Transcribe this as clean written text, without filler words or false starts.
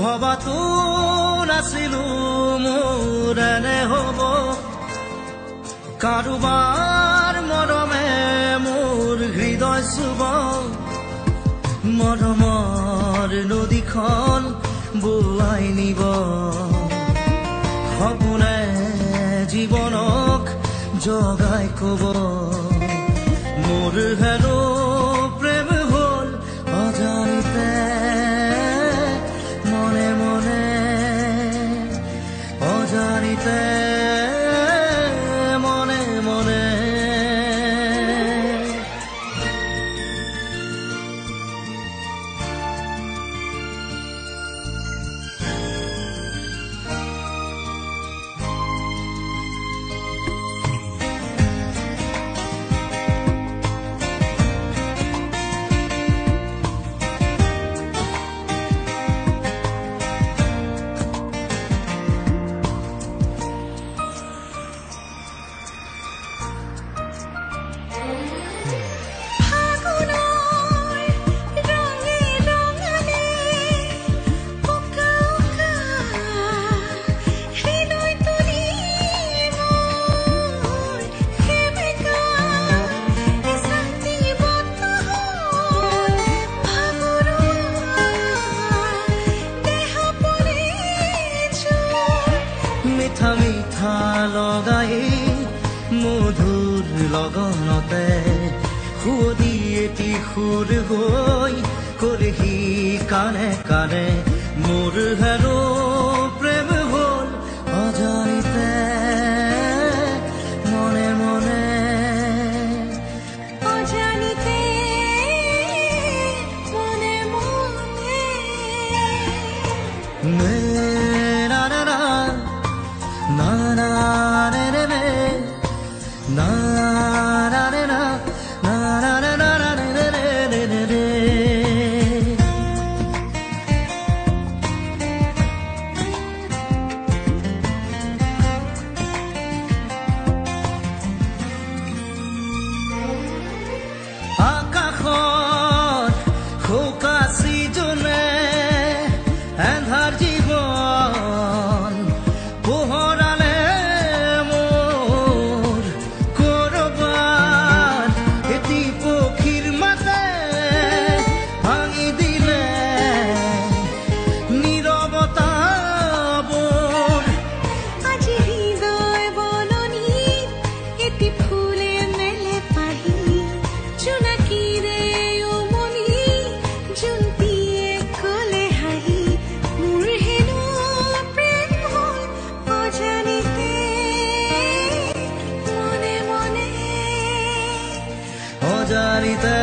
ভবাতো নাছিলো মোৰ এনে হ'ব কাৰোবাৰ মৰমে মোৰ হৃদয় চুব মৰমৰ নদীখন বোৱাই নিব সপোনে জীৱনক জগাই কব মোৰ হেনো প্ৰেম হ'ল অজানিতে মনে মনে অজানিতে মনে মনে মিঠা মিঠা লগাই মধুৰ লগনতে সুদি এটি সুৰ হৈ কৰিহি কানে কানে মোৰ হেনো প্ৰেম হ'ল অজানিতে মনে মনে অজানিতে মনে মনে na na na na na re re re na na re na na na na na re re re re re আকাশত শুকাছি জোনে এন্ধাৰ জীৱন পোহৰালে মোৰ কৰবাত এটি পক্ষীৰ মাতে ভাঙি দিলে নীৰৱতাবোৰ আজি হৃদয় বননিত এটি ফুলে মেলে পাহি জোনাকীৰে উমলি জোনটিয়ে কলে হাঁহি মোৰ হেনো প্ৰেম হ'ল অজানিতে মনে মনে অজানিতে